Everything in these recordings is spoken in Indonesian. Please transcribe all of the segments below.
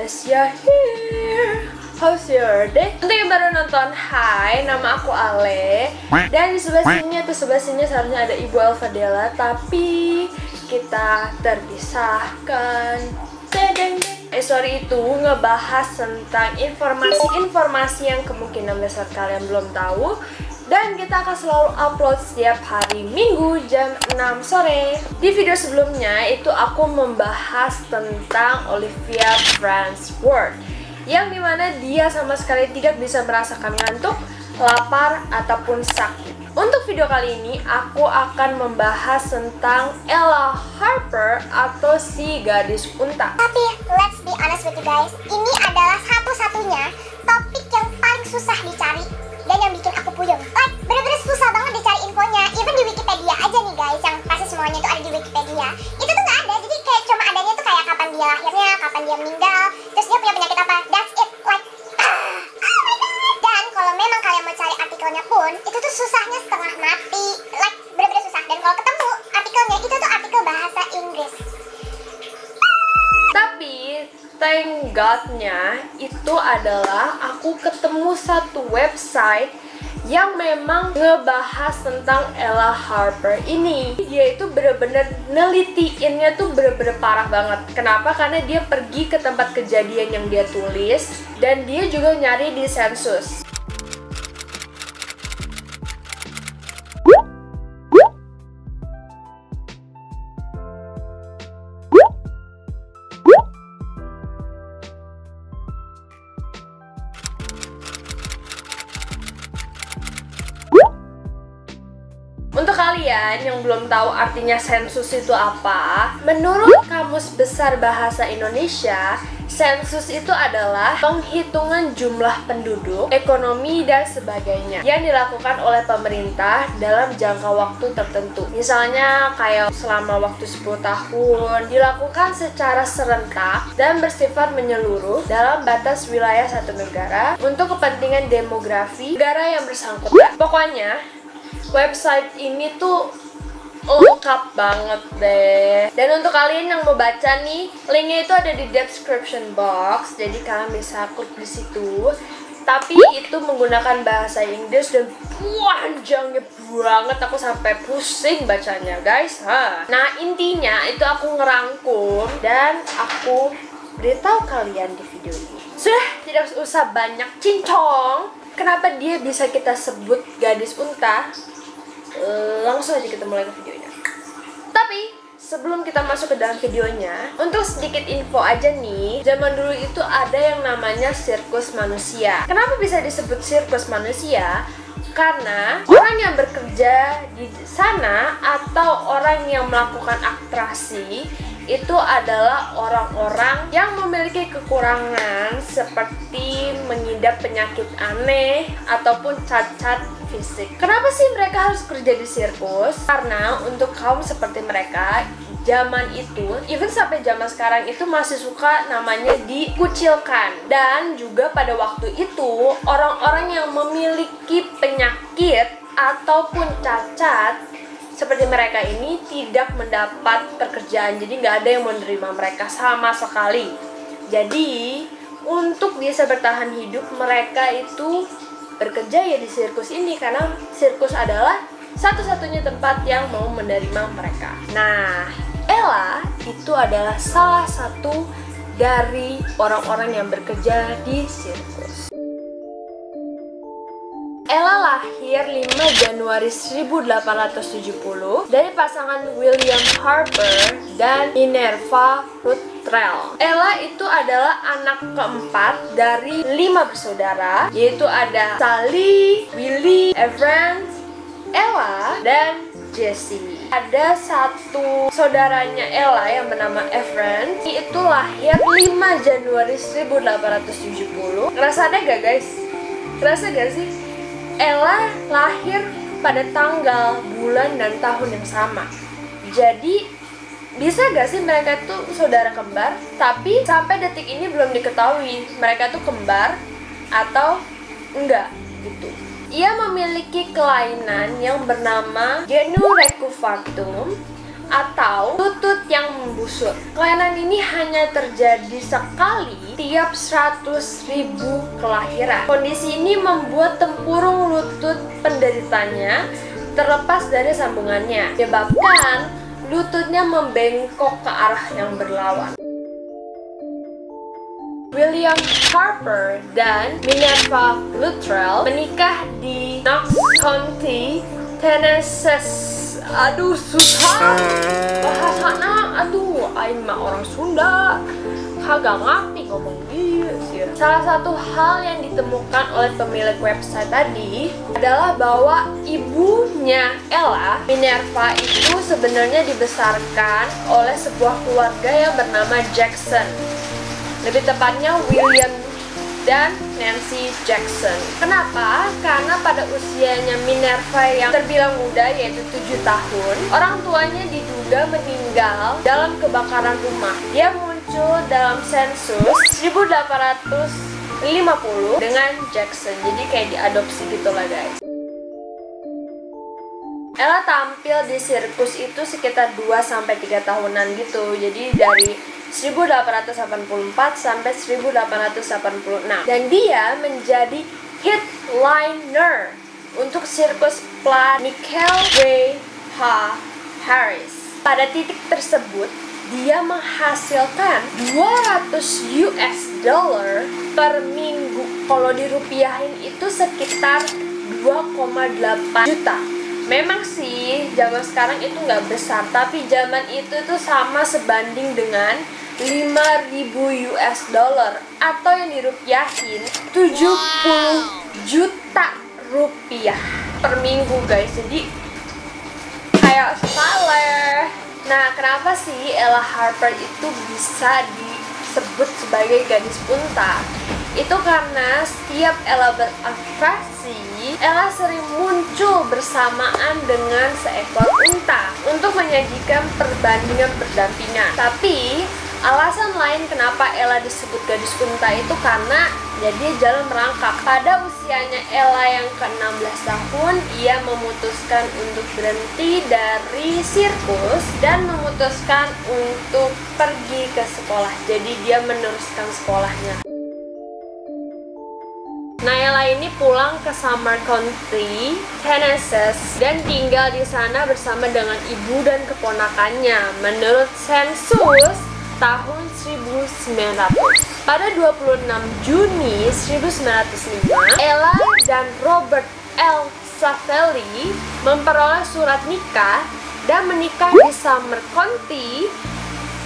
Alessia here. How's your day? Untuk yang baru nonton, hai, nama aku Ale. Dan di sebelah sini atau sebelah sini seharusnya ada Ibu Elfadela, tapi kita terpisahkan. Sorry itu ngebahas tentang informasi-informasi yang kemungkinan besar kalian belum tahu. Dan kita akan selalu upload setiap hari Minggu jam 6 sore. Di video sebelumnya itu aku membahas tentang Olivia Farnsworth, yang dimana dia sama sekali tidak bisa merasakan ngantuk, lapar, ataupun sakit. Untuk video kali ini aku akan membahas tentang Ella Harper atau si gadis unta. Tapi let's be honest with you guys, ini adalah satu-satunya topik yang paling susah dicari dan yang bikin aku puyeng. Like, bener-bener susah banget dicari infonya. Even di Wikipedia aja nih guys, yang pasti semuanya itu ada di Wikipedia. Itu tuh nggak ada, jadi kayak cuma adanya tuh kayak kapan dia lahirnya, kapan dia meninggal, terus dia punya penyakit apa. That's it. Like, oh my god. Dan kalau memang kalian mau cari artikelnya pun, itu tuh susahnya setengah mati. Like, bener-bener susah. Dan kalau ketemu artikelnya, itu tuh artikel bahasa Inggris. Tapi thank God-nya itu adalah aku ketemu satu website yang memang ngebahas tentang Ella Harper ini. Dia itu bener-bener nelitiinnya tuh bener-bener parah banget. Kenapa? Karena dia pergi ke tempat kejadian yang dia tulis, dan dia juga nyari di sensus. Untuk kalian yang belum tahu artinya sensus itu apa, menurut Kamus Besar Bahasa Indonesia, sensus itu adalah penghitungan jumlah penduduk, ekonomi, dan sebagainya yang dilakukan oleh pemerintah dalam jangka waktu tertentu. Misalnya kayak selama waktu 10 tahun, dilakukan secara serentak dan bersifat menyeluruh dalam batas wilayah satu negara untuk kepentingan demografi negara yang bersangkutan. Pokoknya website ini tuh lengkap banget deh. Dan untuk kalian yang mau baca nih, linknya itu ada di description box, jadi kalian bisa klik di situ. Tapi itu menggunakan bahasa Inggris dan panjangnya banget, aku sampai pusing bacanya guys. Nah intinya itu aku ngerangkum dan aku beritahu kalian di video ini. Sudah tidak usah banyak cincong. Kenapa dia bisa kita sebut gadis unta? Langsung aja kita mulai ke videonya. Tapi sebelum kita masuk ke dalam videonya, untuk sedikit info aja nih, zaman dulu itu ada yang namanya sirkus manusia. Kenapa bisa disebut sirkus manusia? Karena orang yang bekerja di sana atau orang yang melakukan atraksi itu adalah orang-orang yang memiliki kekurangan seperti mengidap penyakit aneh ataupun cacat fisik. Kenapa sih mereka harus kerja di sirkus? Karena untuk kaum seperti mereka, zaman itu, even sampai zaman sekarang itu masih suka namanya dikucilkan. Dan juga pada waktu itu, orang-orang yang memiliki penyakit ataupun cacat seperti mereka ini tidak mendapat pekerjaan, jadi nggak ada yang menerima mereka sama sekali. Jadi untuk bisa bertahan hidup, mereka itu bekerja ya di sirkus ini, karena sirkus adalah satu-satunya tempat yang mau menerima mereka. Nah, Ella itu adalah salah satu dari orang-orang yang bekerja di sirkus. Ella lahir 5 Januari 1870 dari pasangan William Harper dan Minerva Luttrell. Ella itu adalah anak keempat dari 5 bersaudara, yaitu ada Sally, Willie, Evans, Ella, dan Jessie. Ada satu saudaranya Ella yang bernama Evans, itu lahir 5 Januari 1870. Ngerasa ada gak guys? Ngerasa gak sih? Ella lahir pada tanggal, bulan, dan tahun yang sama. Jadi bisa gak sih mereka tuh saudara kembar? Tapi sampai detik ini belum diketahui mereka tuh kembar atau enggak gitu. Ia memiliki kelainan yang bernama Genurecufactum atau lutut yang membusuk. Kelainan ini hanya terjadi sekali tiap 100.000 kelahiran. Kondisi ini membuat tempurung lutut penderitanya terlepas dari sambungannya, menyebabkan lututnya membengkok ke arah yang berlawan. William Harper dan Minerva Luttrell menikah di Knox County, Tennessee. Aduh, susah bahasana. Aduh, aing mah orang Sunda, kagak ngerti ngomong gitu sih. Salah satu hal yang ditemukan oleh pemilik website tadi adalah bahwa ibunya Ella, Minerva, itu sebenarnya dibesarkan oleh sebuah keluarga yang bernama Jackson. Lebih tepatnya William dan Nancy Jackson. Kenapa? Karena pada usianya Minerva yang terbilang muda, yaitu 7 tahun, orang tuanya diduga meninggal dalam kebakaran rumah. Dia muncul dalam sensus 1850 dengan Jackson. Jadi kayak diadopsi gitu lah guys. Ella tampil di sirkus itu sekitar 2-3 tahunan gitu. Jadi dari 1884 sampai 1886, dan dia menjadi headliner untuk sirkus plat Michael W. Harris. Pada titik tersebut, dia menghasilkan $200 per minggu. Kalau dirupiahin itu sekitar 2,8 juta. Memang sih zaman sekarang itu nggak besar, tapi zaman itu tuh sama sebanding dengan 5.000 US dollar, atau yang dirupiahin 70 juta rupiah per minggu guys. Jadi kayak scholar. Nah, kenapa sih Ella Harper itu bisa disebut sebagai gadis unta? Itu karena setiap Ella beratraksi, Ella sering muncul bersamaan dengan seekor unta untuk menyajikan perbandingan berdampingan. Tapi alasan lain kenapa Ella disebut gadis unta itu karena ya dia jalan merangkak. Pada usianya Ella yang ke-16 tahun, ia memutuskan untuk berhenti dari sirkus dan memutuskan untuk pergi ke sekolah. Jadi dia meneruskan sekolahnya. Nah, Ella ini pulang ke Summer County, Tennessee, dan tinggal di sana bersama dengan ibu dan keponakannya menurut sensus tahun 1900. Pada 26 Juni 1905, Ella dan Robert L. Savelli memperoleh surat nikah dan menikah di Summer County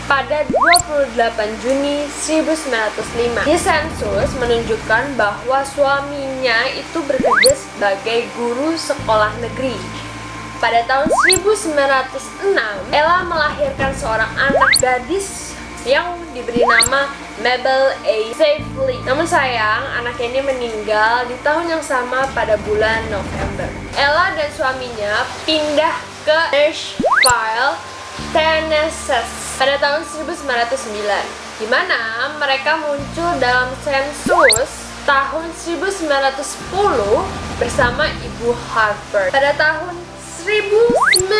pada 28 Juni 1905. Di sensus menunjukkan bahwa suaminya itu bekerja sebagai guru sekolah negeri. Pada tahun 1906, Ella melahirkan seorang anak gadis yang diberi nama Mabel A. Savelli. Namun sayang, anak ini meninggal di tahun yang sama pada bulan November. Ella dan suaminya pindah ke Nashville, Tennessee pada tahun 1909, di mana mereka muncul dalam sensus tahun 1910 bersama Ibu Harper. Pada tahun 1918,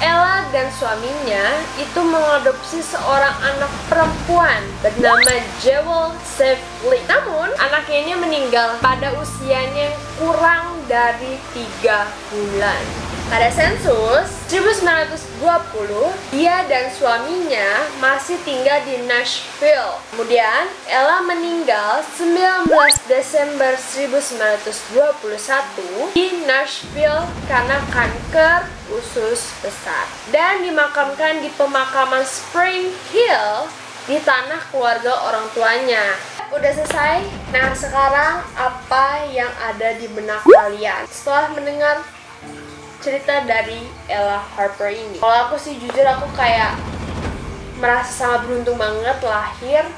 Ella dan suaminya itu mengadopsi seorang anak perempuan bernama Jewel Savelli. Namun, anaknya ini meninggal pada usianya yang kurang dari 3 bulan. Pada sensus 1920, dia dan suaminya masih tinggal di Nashville. Kemudian, Ella meninggal 19 Desember 1921 di Nashville karena kanker usus besar, dan dimakamkan di pemakaman Spring Hill di tanah keluarga orang tuanya. Udah selesai? Nah, sekarang apa yang ada di benak kalian setelah mendengar cerita dari Ella Harper ini? Kalau aku sih jujur, aku kayak merasa sangat beruntung banget lahir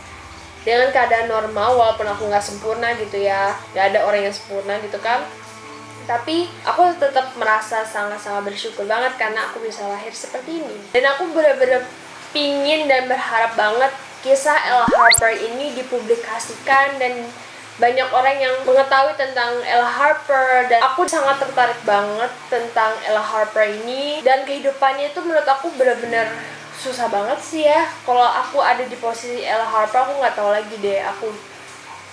dengan keadaan normal, walaupun aku nggak sempurna gitu ya, nggak ada orang yang sempurna gitu kan. Tapi aku tetap merasa sangat-sangat bersyukur banget karena aku bisa lahir seperti ini. Dan aku benar-benar pingin dan berharap banget kisah Ella Harper ini dipublikasikan dan banyak orang yang mengetahui tentang Ella Harper, dan aku sangat tertarik banget tentang Ella Harper ini. Dan kehidupannya itu menurut aku benar-benar susah banget sih ya. Kalau aku ada di posisi Ella Harper, aku nggak tahu lagi deh aku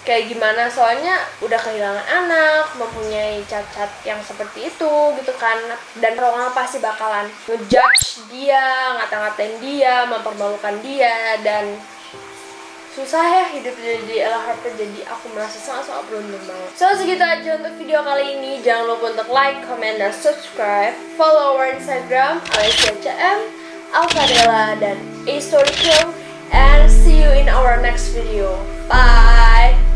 kayak gimana, soalnya udah kehilangan anak, mempunyai cacat yang seperti itu gitu kan. Dan orang pasti bakalan ngejudge dia, ngata-ngatain dia, mempermalukan dia, dan susah ya hidup jadi Ella Harper. Jadi aku merasa sangat-sangat beruntung banget. So segitu aja untuk video kali ini. Jangan lupa untuk like, comment, dan subscribe. Follow our Instagram @AliciaCM, Alfadela, dan A Story Crew. And see you in our next video. Bye.